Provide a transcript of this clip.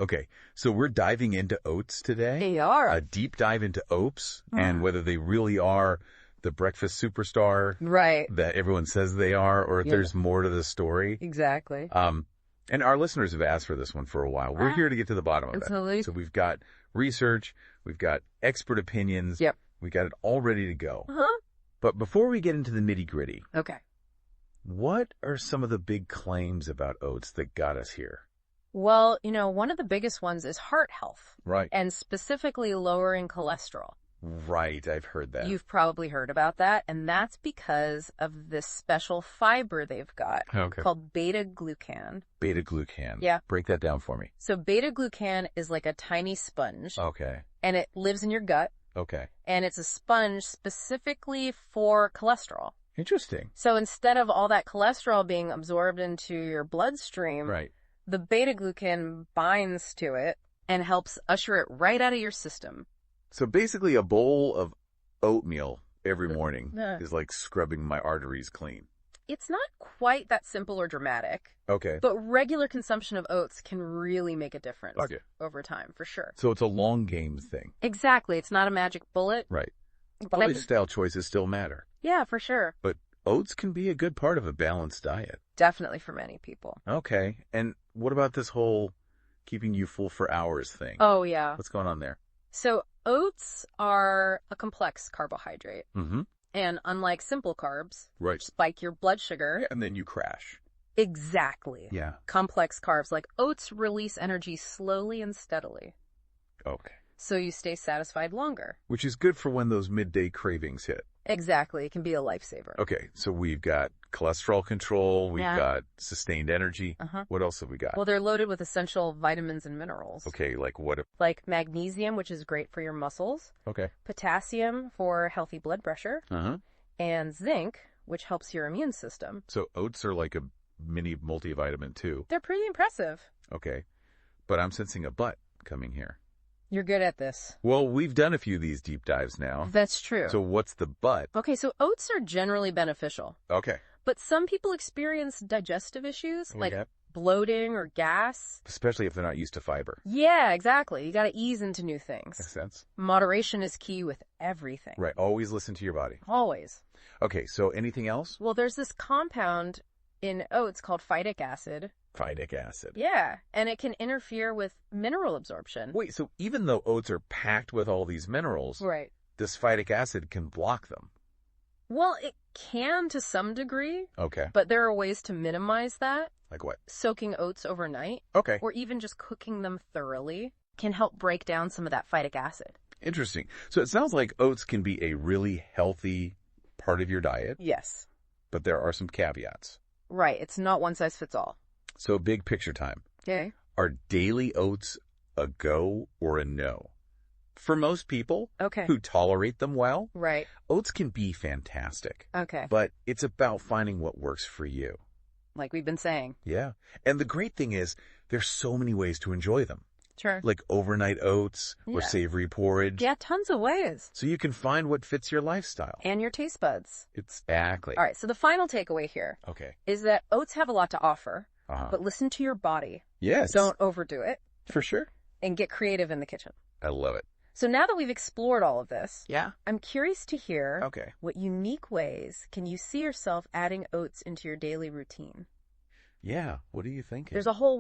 Okay, so we're diving into oats today. They are. A deep dive into oats and whether they really are the breakfast superstar Right. that everyone says they are, or if there's more to the story. Exactly. And our listeners have asked for this one for a while. We're here to get to the bottom of Absolutely. it. So we've got research, we've got expert opinions. Yep. We got it all ready to go. Uh-huh. But before we get into the nitty-gritty, Okay. what are some of the big claims about oats that got us here? Well, one of the biggest ones is heart health. Right. And specifically lowering cholesterol. Right, I've heard that. You've probably heard about that, and that's because of this special fiber they've got called beta-glucan. Beta-glucan. Yeah. Break that down for me. So beta-glucan is like a tiny sponge. Okay. And it lives in your gut. Okay. And it's a sponge specifically for cholesterol. Interesting. So instead of all that cholesterol being absorbed into your bloodstream, Right. the beta-glucan binds to it and helps usher it right out of your system. So basically a bowl of oatmeal every morning is like scrubbing my arteries clean. It's not quite that simple or dramatic. Okay. But regular consumption of oats can really make a difference over time, for sure. So it's a long game thing. Exactly. It's not a magic bullet. Right. But Lifestyle choices still matter. Yeah, for sure. But oats can be a good part of a balanced diet. Definitely for many people. Okay. And what about this whole keeping you full for hours thing? Oh, yeah. What's going on there? So oats are a complex carbohydrate. Mm-hmm. And unlike simple carbs, Right. which spike your blood sugar. And then you crash. Exactly. Yeah. Complex carbs like oats release energy slowly and steadily. Okay. So you stay satisfied longer. Which is good for when those midday cravings hit. Exactly. It can be a lifesaver. Okay, so we've got cholesterol control, we've Yeah. got sustained energy. Uh-huh. What else have we got? Well, they're loaded with essential vitamins and minerals. Okay, like what? Like magnesium, which is great for your muscles. Okay. Potassium for healthy blood pressure. Uh-huh. And zinc, which helps your immune system. So oats are like a mini multivitamin too. They're pretty impressive. Okay. But I'm sensing a but coming here. You're good at this. Well, we've done a few of these deep dives now. That's true. So what's the but? Okay, so oats are generally beneficial. Okay. But some people experience digestive issues, like Okay. bloating or gas. Especially if they're not used to fiber. Yeah, exactly. You got to ease into new things. Makes sense. Moderation is key with everything. Right. Always listen to your body. Always. Okay, so anything else? Well, there's this compound in oats called phytic acid. Phytic acid. Yeah, and it can interfere with mineral absorption. Wait, so even though oats are packed with all these minerals, Right. this phytic acid can block them. Well, it can to some degree, Okay. but there are ways to minimize that. Like what? Soaking oats overnight, Okay. or even just cooking them thoroughly, can help break down some of that phytic acid. Interesting. So it sounds like oats can be a really healthy part of your diet, Yes. but there are some caveats. Right. It's not one size fits all. So big picture time. Okay. Are daily oats a go or a no? For most people Okay. who tolerate them well, Right. oats can be fantastic. Okay. But it's about finding what works for you. Like we've been saying. Yeah. And the great thing is there's so many ways to enjoy them. Sure. Like overnight oats or Yeah. savory porridge. Yeah, tons of ways. So you can find what fits your lifestyle. And your taste buds. Exactly. All right. So the final takeaway here Okay. is that oats have a lot to offer, Uh-huh. but listen to your body. Yes. Don't overdo it For sure. and get creative in the kitchen. I love it. So now that we've explored all of this, Yeah. I'm curious to hear Okay. what unique ways can you see yourself adding oats into your daily routine? Yeah. What are you thinking? There's a whole